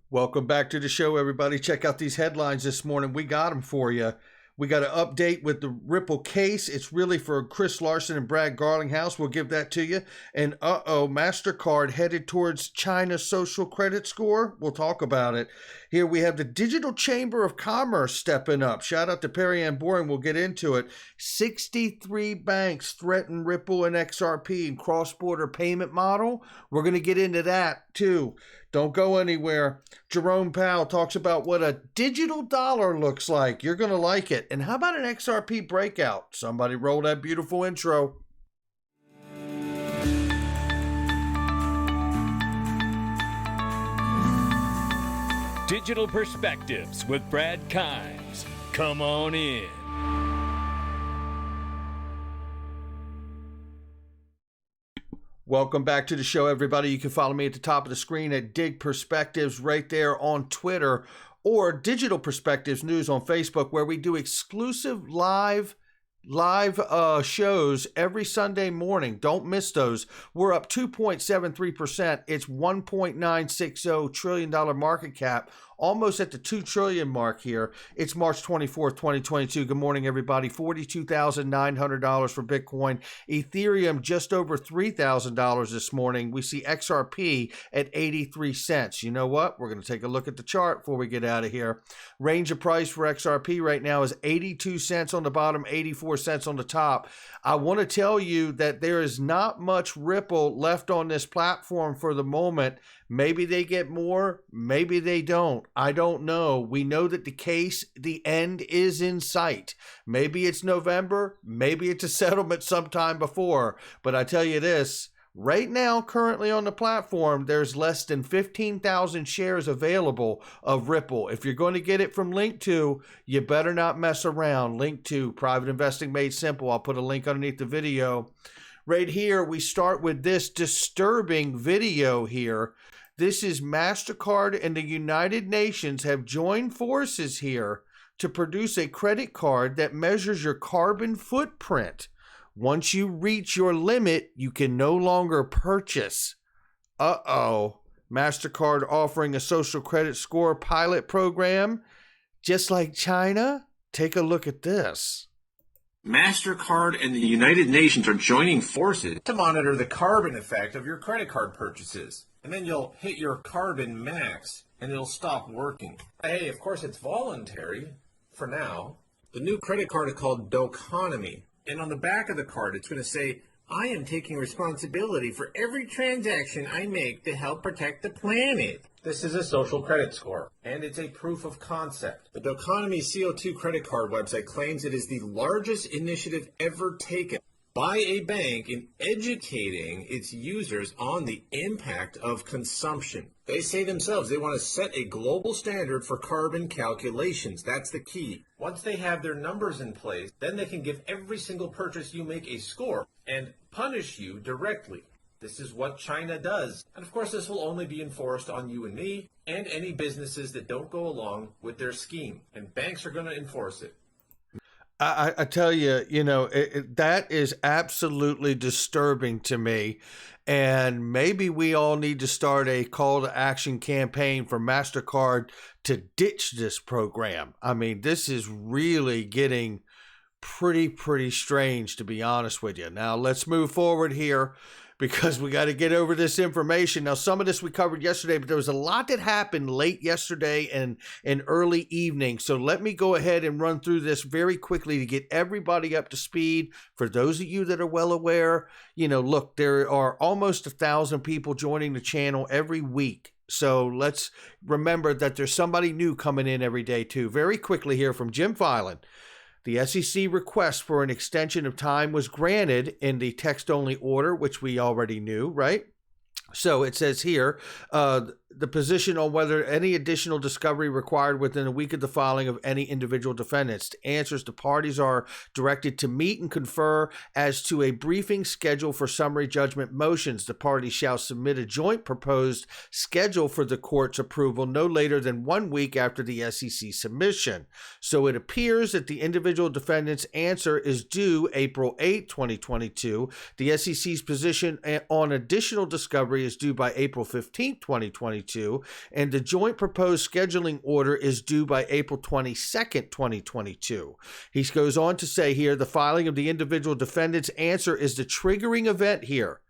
Welcome back to the show, everybody. Check out these headlines this morning. We got them for you. We got an update with the Ripple case. It's really for Chris Larson and Brad Garlinghouse. We'll give that to you. And Mastercard headed towards China's social credit score. We'll talk about it. Here we have the Digital Chamber of Commerce stepping up. Shout out to Perry Ann Boring. We'll get into it. 63 banks threaten Ripple and XRP and cross-border payment model. We're going to get into that too. Don't go anywhere. Jerome Powell talks about what a digital dollar looks like. You're going to like it. And how about an XRP breakout? Somebody roll that beautiful intro. Digital Perspectives with Brad Kimes. Come on in. Welcome back to the show, everybody. You can follow me at the top of the screen at Dig Perspectives right there on Twitter, or Digital Perspectives News on Facebook, where we do exclusive live shows every Sunday morning. Don't miss those. We're up 2.73%. It's $1.960 trillion market cap, almost at the 2 trillion mark here. It's March 24th, 2022. Good morning, everybody. $42,900 for Bitcoin. Ethereum just over $3,000 this morning. We see XRP at 83 cents. You know what? We're going to take a look at the chart before we get out of here. Range of price for XRP right now is 82 cents on the bottom, 84 cents on the top. I want to tell you that there is not much Ripple left on this platform for the moment. Maybe they get more, maybe they don't. I don't know. We know that the end is in sight. Maybe it's November, maybe it's a settlement sometime before. But I tell you this, right now, currently on the platform, there's less than 15,000 shares available of Ripple. If you're going to get it from Link2, you better not mess around. Link2, Private Investing Made Simple. I'll put a link underneath the video. Right here, we start with this disturbing video here. This is Mastercard and the United Nations have joined forces here to produce a credit card that measures your carbon footprint. Once you reach your limit, you can no longer purchase. Mastercard offering a social credit score pilot program, just like China? Take a look at this. Mastercard and the United Nations are joining forces to monitor the carbon effect of your credit card purchases. And then you'll hit your carbon max and it'll stop working. Hey, of course it's voluntary for now. The new credit card is called Doconomy. And on the back of the card, it's going to say, I am taking responsibility for every transaction I make to help protect the planet. This is a social credit score, and it's a proof of concept. The Doconomy CO2 credit card website claims it is the largest initiative ever taken by a bank in educating its users on the impact of consumption. They say themselves they want to set a global standard for carbon calculations. That's the key. Once they have their numbers in place, then they can give every single purchase you make a score and punish you directly. This is what China does. And of course, this will only be enforced on you and me and any businesses that don't go along with their scheme. And banks are going to enforce it. I tell you, that is absolutely disturbing to me. And maybe we all need to start a call to action campaign for Mastercard to ditch this program. I mean, this is really getting pretty strange, to be honest with you. Now, let's move forward here, because we got to get over this information. Now, some of this we covered yesterday, but there was a lot that happened late yesterday and early evening. So let me go ahead and run through this very quickly to get everybody up to speed. For those of you that are well aware, look, there are almost 1,000 people joining the channel every week. So let's remember that there's somebody new coming in every day too. Very quickly here from Jim Filan. The SEC request for an extension of time was granted in the text-only order, which we already knew, right? So it says here, the position on whether any additional discovery required within a week of the filing of any individual defendants. Answers: the parties are directed to meet and confer as to a briefing schedule for summary judgment motions. The parties shall submit a joint proposed schedule for the court's approval no later than 1 week after the SEC submission. So it appears that the individual defendant's answer is due April 8, 2022. The SEC's position on additional discovery discovery is due by April 15th, 2022, and the joint proposed scheduling order is due by April 22nd, 2022. He goes on to say here, the filing of the individual defendant's answer is the triggering event here.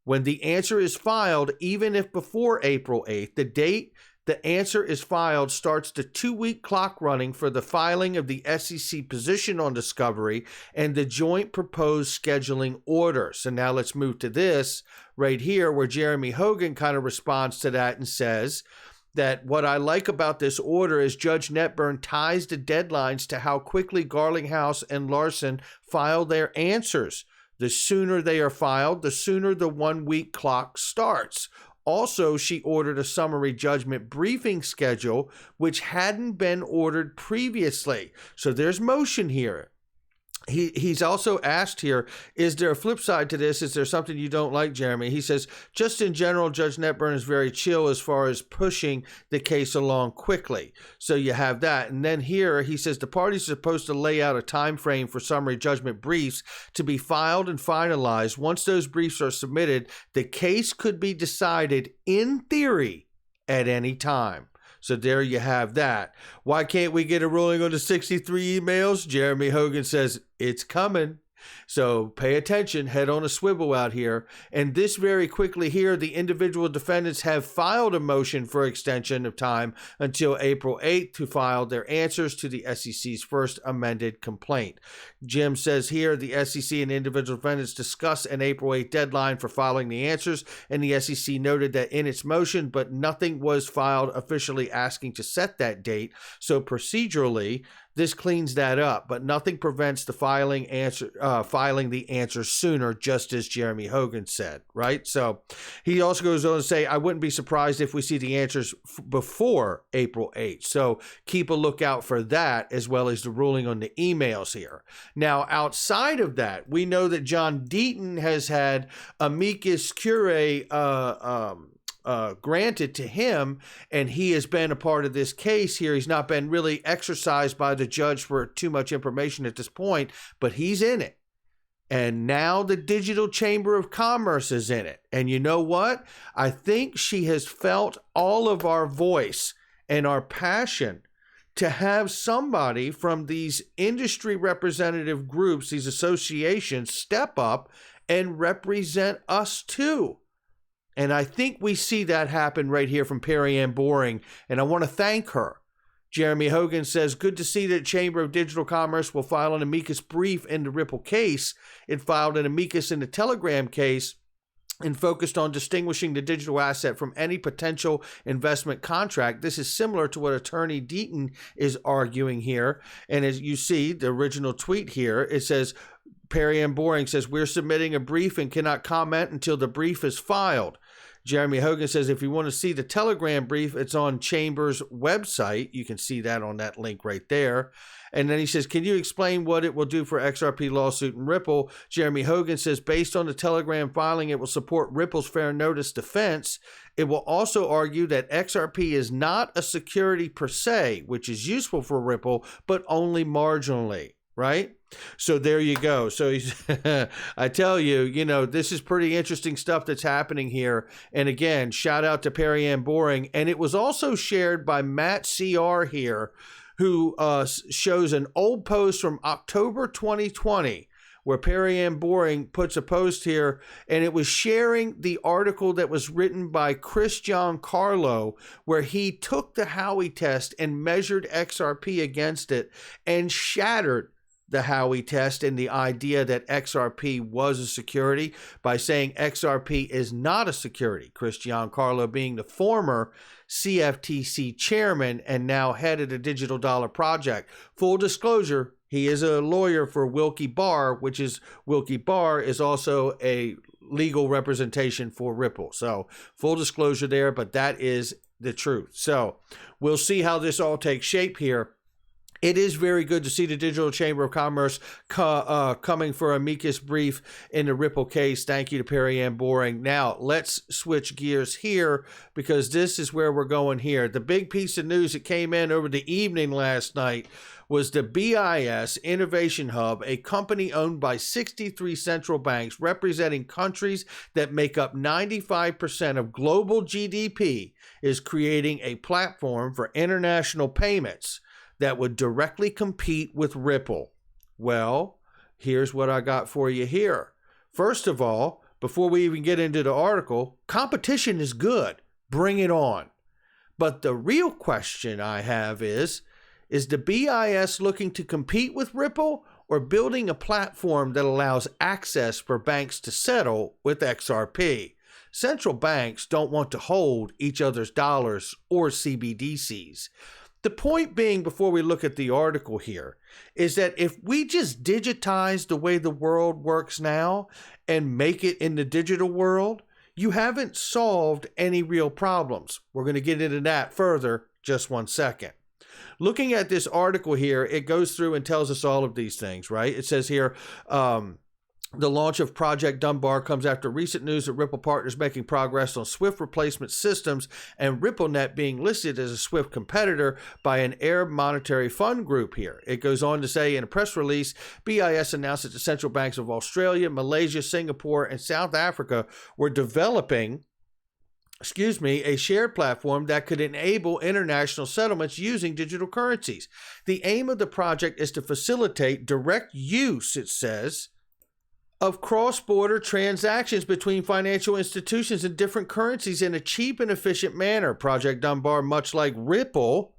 When the answer is filed, even if before April 8th, the date the answer is filed starts the 2-week clock running for the filing of the SEC position on discovery and the joint proposed scheduling order. So now let's move to this right here where Jeremy Hogan kind of responds to that and says that what I like about this order is Judge Netburn ties the deadlines to how quickly Garlinghouse and Larson file their answers. The sooner they are filed, the sooner the 1-week clock starts. Also, she ordered a summary judgment briefing schedule, which hadn't been ordered previously. So there's motion here. He's also asked here, is there a flip side to this? Is there something you don't like, Jeremy? He says, just in general, Judge Netburn is very chill as far as pushing the case along quickly. So you have that. And then here he says the parties are supposed to lay out a time frame for summary judgment briefs to be filed and finalized. Once those briefs are submitted, the case could be decided in theory at any time. So there you have that. Why can't we get a ruling on the 63 emails? Jeremy Hogan says it's coming. So pay attention, head on a swivel out here. And this very quickly here, the individual defendants have filed a motion for extension of time until April 8th to file their answers to the SEC's first amended complaint. Jim says here, the SEC and individual defendants discuss an April 8th deadline for filing the answers, and the SEC noted that in its motion, but nothing was filed officially asking to set that date. So procedurally, this cleans that up, but nothing prevents the filing the answer sooner, just as Jeremy Hogan said, right? So he also goes on to say, I wouldn't be surprised if we see the answers before April 8th. So keep a lookout for that, as well as the ruling on the emails here. Now, outside of that, we know that John Deaton has had amicus curiae granted to him, and he has been a part of this case here. He's not been really exercised by the judge for too much information at this point, but he's in it. And now the Digital Chamber of Commerce is in it. And you know what? I think she has felt all of our voice and our passion to have somebody from these industry representative groups, these associations, step up and represent us too. And I think we see that happen right here from Perry Ann Boring, and I want to thank her. Jeremy Hogan says, good to see that Chamber of Digital Commerce will file an amicus brief in the Ripple case. It filed an amicus in the Telegram case and focused on distinguishing the digital asset from any potential investment contract. This is similar to what Attorney Deaton is arguing here. And as you see, the original tweet here, it says, Perry Ann Boring says, we're submitting a brief and cannot comment until the brief is filed. Jeremy Hogan says, if you want to see the Telegram brief, it's on Chamber's website. You can see that on that link right there. And then he says, can you explain what it will do for XRP lawsuit and Ripple? Jeremy Hogan says, based on the Telegram filing, it will support Ripple's fair notice defense. It will also argue that XRP is not a security per se, which is useful for Ripple, but only marginally. Right? So there you go. So he's, I tell you, this is pretty interesting stuff that's happening here. And again, shout out to Perry Ann Boring. And it was also shared by Matt CR here, who shows an old post from October 2020, where Perry Ann Boring puts a post here, and it was sharing the article that was written by Chris Giancarlo, where he took the Howey test and measured XRP against it and shattered the Howey test and the idea that XRP was a security by saying XRP is not a security. Chris Giancarlo being the former CFTC chairman and now head of the Digital Dollar Project. Full disclosure, he is a lawyer for Wilkie Barr, Wilkie Barr is also a legal representation for Ripple. So full disclosure there, but that is the truth. So we'll see how this all takes shape here. It is very good to see the Digital Chamber of Commerce coming for amicus brief in the Ripple case. Thank you to Perry Ann Boring. Now, let's switch gears here because this is where we're going here. The big piece of news that came in over the evening last night was the BIS Innovation Hub, a company owned by 63 central banks representing countries that make up 95% of global GDP, is creating a platform for international payments that would directly compete with Ripple. Well, here's what I got for you here. First of all, before we even get into the article, competition is good. Bring it on. But the real question I have is the BIS looking to compete with Ripple or building a platform that allows access for banks to settle with XRP? Central banks don't want to hold each other's dollars or CBDCs. The point being, before we look at the article here, is that if we just digitize the way the world works now and make it in the digital world, you haven't solved any real problems. We're going to get into that further just one second. Looking at this article here, it goes through and tells us all of these things, right? It says here, the launch of Project Dunbar comes after recent news that Ripple partners making progress on SWIFT replacement systems and RippleNet being listed as a SWIFT competitor by an Arab Monetary Fund group here. It goes on to say in a press release, BIS announced that the central banks of Australia, Malaysia, Singapore, and South Africa were developing a shared platform that could enable international settlements using digital currencies. The aim of the project is to facilitate direct use, it says, of cross-border transactions between financial institutions in different currencies in a cheap and efficient manner. Project Dunbar, much like Ripple,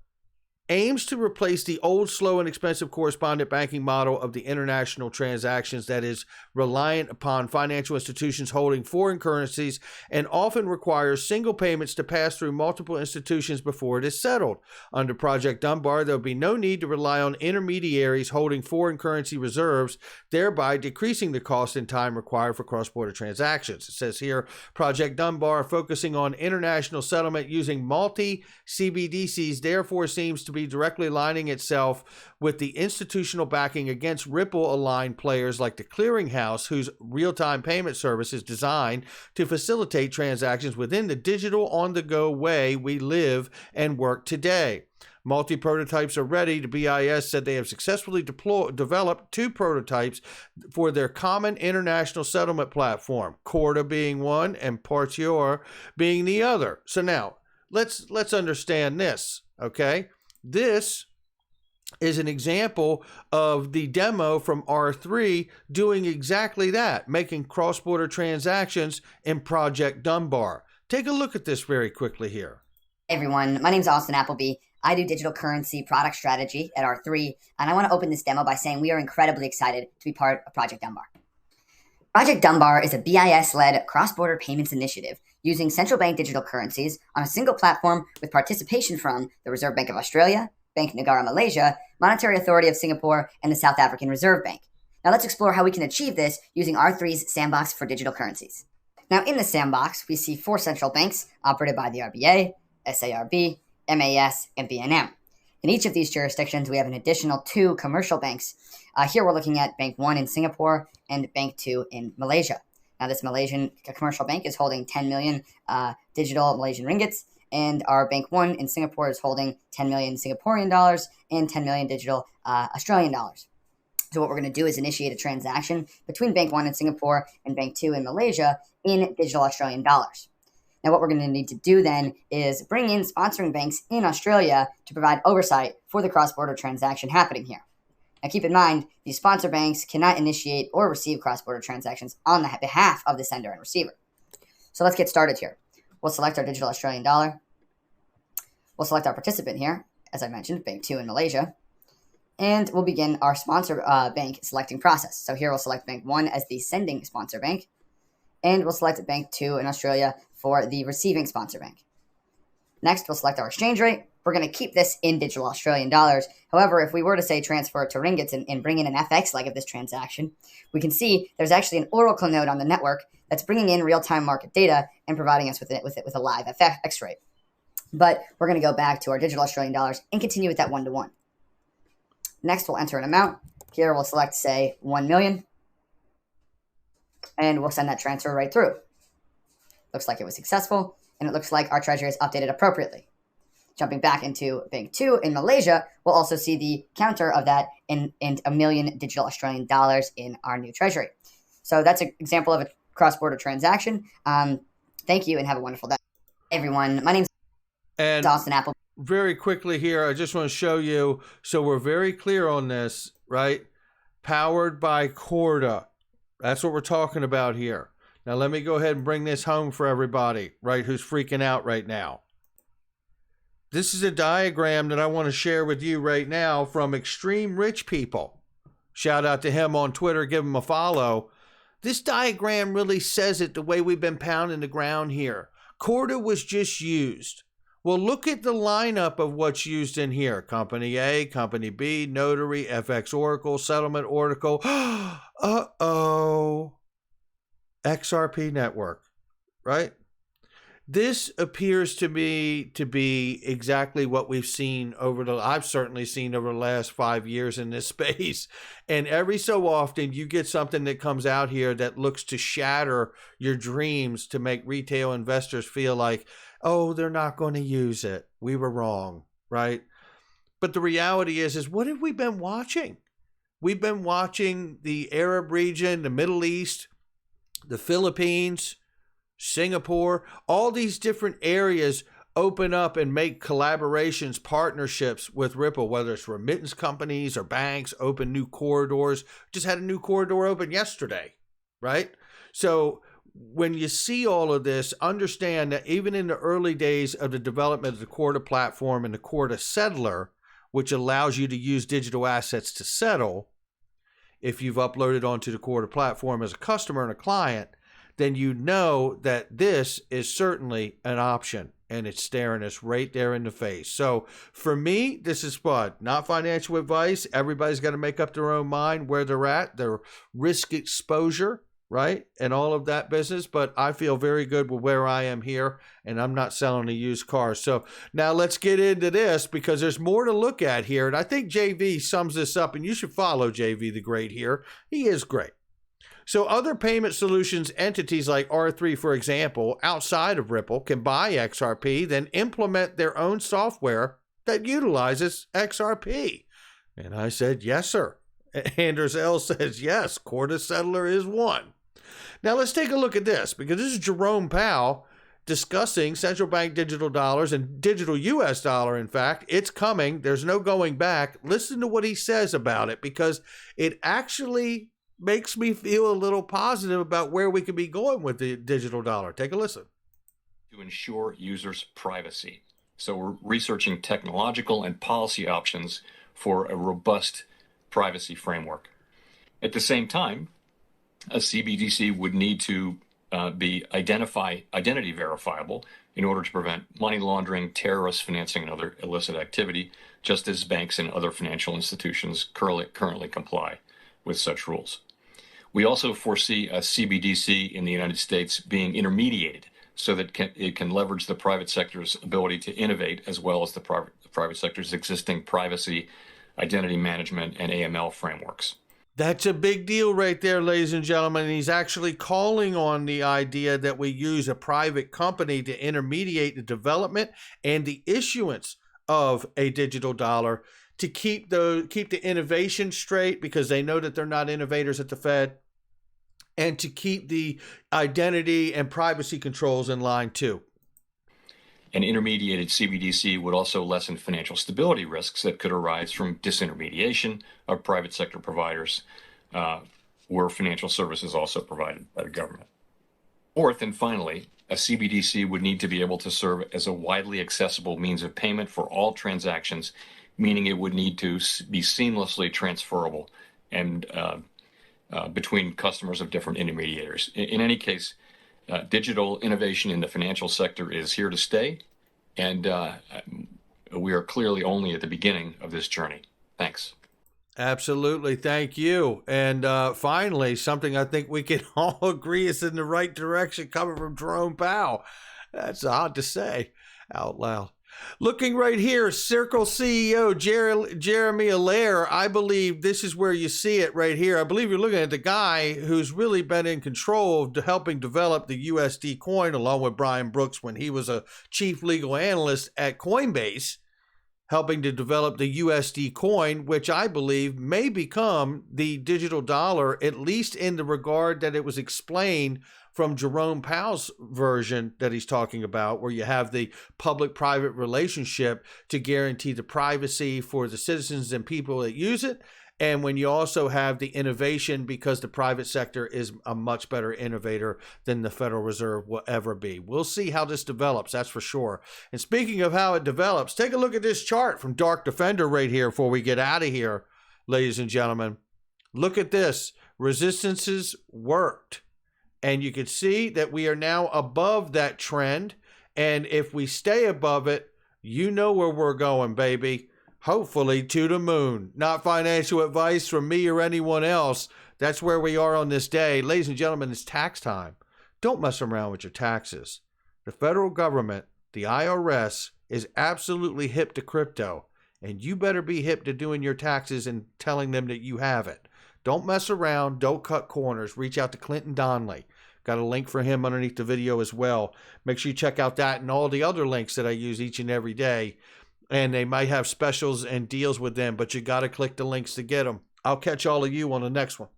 aims to replace the old, slow, and expensive correspondent banking model of the international transactions that is reliant upon financial institutions holding foreign currencies and often requires single payments to pass through multiple institutions before it is settled. Under Project Dunbar, there will be no need to rely on intermediaries holding foreign currency reserves, thereby decreasing the cost and time required for cross-border transactions. It says here, Project Dunbar, focusing on international settlement using multi-CBDCs, therefore seems to be directly aligning itself with the institutional backing against Ripple-aligned players like the Clearinghouse, whose real-time payment service is designed to facilitate transactions within the digital on-the-go way we live and work today. Multi-prototypes are ready. The BIS said they have successfully developed 2 prototypes for their common international settlement platform, Corda being one and Partior being the other. So now, let's understand this, okay? This is an example of the demo from R3 doing exactly that, making cross-border transactions in Project Dunbar. Take a look at this very quickly here. Hey everyone, my name is Austin Appleby. I do digital currency product strategy at R3, and I want to open this demo by saying we are incredibly excited to be part of Project Dunbar. Project Dunbar is a BIS-led cross-border payments initiative using central bank digital currencies on a single platform with participation from the Reserve Bank of Australia, Bank Negara Malaysia, Monetary Authority of Singapore, and the South African Reserve Bank. Now let's explore how we can achieve this using R3's sandbox for digital currencies. Now in the sandbox, we see 4 central banks operated by the RBA, SARB, MAS, and BNM. In each of these jurisdictions, we have an additional 2 commercial banks. Here we're looking at Bank 1 in Singapore and Bank 2 in Malaysia. Now this Malaysian commercial bank is holding 10 million digital Malaysian ringgits, and our Bank 1 in Singapore is holding 10 million Singaporean dollars and 10 million digital Australian dollars. So what we're going to do is initiate a transaction between Bank 1 in Singapore and Bank 2 in Malaysia in digital Australian dollars. Now what we're going to need to do then is bring in sponsoring banks in Australia to provide oversight for the cross-border transaction happening here. Now keep in mind, these sponsor banks cannot initiate or receive cross-border transactions on the behalf of the sender and receiver. So let's get started here. We'll select our digital Australian dollar. We'll select our participant here, as I mentioned, Bank 2 in Malaysia. And we'll begin our sponsor bank selecting process. So here we'll select Bank 1 as the sending sponsor bank. And we'll select Bank 2 in Australia for the receiving sponsor bank. Next, we'll select our exchange rate. We're going to keep this in digital Australian dollars. However, if we were to say transfer it to ringgits and bring in an FX leg of this transaction, we can see there's actually an Oracle node on the network that's bringing in real-time market data and providing us with a live FX rate. But we're going to go back to our digital Australian dollars and continue with that 1-to-1. Next, we'll enter an amount. Here, we'll select, say, 1 million. And we'll send that transfer right through. Looks like it was successful, and it looks like our treasury is updated appropriately. Jumping back into Bank 2 in Malaysia, we'll also see the counter of that in $1 million digital Australian dollars in our new treasury. So that's an example of a cross-border transaction. Thank you and have a wonderful day. Hey everyone, my name's Austin Apple. Very quickly here, I just want to show you, so we're very clear on this, right? Powered by Corda. That's what we're talking about here. Now let me go ahead and bring this home for everybody, right, who's freaking out right now. This is a diagram that I want to share with you right now from Extreme Rich People. Shout out to him on Twitter. Give him a follow. This diagram really says it the way we've been pounding the ground here. Corda was just used. Well, look at the lineup of what's used in here. Company A, Company B, Notary, FX Oracle, Settlement Oracle. Uh-oh. XRP Network, right? This appears to me to be exactly what we've seen I've certainly seen over the last 5 years in this space. And every so often you get something that comes out here that looks to shatter your dreams to make retail investors feel like, oh, they're not going to use it. We were wrong, right? But the reality is what have we been watching? We've been watching the Arab region, the Middle East, the Philippines, Singapore, all these different areas open up and make collaborations, partnerships with Ripple, whether it's remittance companies or banks, open new corridors. Just had a new corridor open yesterday, right? So when you see all of this, understand that even in the early days of the development of the Corda platform and the Corda settler, which allows you to use digital assets to settle, if you've uploaded onto the Corda platform as a customer and a client, then you know that this is certainly an option and it's staring us right there in the face. So for me, this is fun, not financial advice. Everybody's got to make up their own mind where they're at, their risk exposure, right? And all of that business. But I feel very good with where I am here, and I'm not selling a used car. So now let's get into this because there's more to look at here. And I think JV sums this up, and you should follow JV the Great here. He is great. So other payment solutions entities like R3, for example, outside of Ripple can buy XRP, then implement their own software that utilizes XRP. And I said, yes, sir. Anders L says, yes, Corda Settler is one. Now let's take a look at this because this is Jerome Powell discussing central bank digital dollars and digital US dollar. In fact, it's coming. There's no going back. Listen to what he says about it because it actually makes me feel a little positive about where we could be going with the digital dollar. Take a listen. To ensure users' privacy. So we're researching technological and policy options for a robust privacy framework. At the same time, a CBDC would need to be identity verifiable in order to prevent money laundering, terrorist financing, and other illicit activity, just as banks and other financial institutions currently comply with such rules. We also foresee a CBDC in the United States being intermediated so that it can leverage the private sector's ability to innovate as well as the private sector's existing privacy, identity management, and AML frameworks. That's a big deal right there, ladies and gentlemen. And he's actually calling on the idea that we use a private company to intermediate the development and the issuance of a digital dollar to keep the innovation straight because they know that they're not innovators at the Fed, and to keep the identity and privacy controls in line too. An intermediated CBDC would also lessen financial stability risks that could arise from disintermediation of private sector providers, where financial services also provided by the government. Fourth and finally, a CBDC would need to be able to serve as a widely accessible means of payment for all transactions, meaning it would need to be seamlessly transferable and between customers of different intermediaries. In any case, digital innovation in the financial sector is here to stay, and we are clearly only at the beginning of this journey. Thanks. Absolutely. Thank you. And finally, something I think we can all agree is in the right direction coming from Jerome Powell. That's odd to say out loud. Looking right here, Circle CEO Jeremy Allaire, I believe this is where you see it right here. I believe you're looking at the guy who's really been in control of helping develop the USD coin, along with Brian Brooks when he was a chief legal analyst at Coinbase, helping to develop the USD coin, which I believe may become the digital dollar, at least in the regard that it was explained from Jerome Powell's version that he's talking about, where you have the public-private relationship to guarantee the privacy for the citizens and people that use it. And when you also have the innovation, because the private sector is a much better innovator than the Federal Reserve will ever be. We'll see how this develops, that's for sure. And speaking of how it develops, take a look at this chart from Dark Defender right here before we get out of here, ladies and gentlemen. Look at this. Resistances worked. And you can see that we are now above that trend. And if we stay above it, you know where we're going, baby. Hopefully to the moon. Not financial advice from me or anyone else. That's where we are on this day. Ladies and gentlemen, it's tax time. Don't mess around with your taxes. The federal government, the IRS, is absolutely hip to crypto. And you better be hip to doing your taxes and telling them that you have it. Don't mess around. Don't cut corners. Reach out to Clinton Donnelly. Got a link for him underneath the video as well. Make sure you check out that and all the other links that I use each and every day. And they might have specials and deals with them, but you got to click the links to get them. I'll catch all of you on the next one.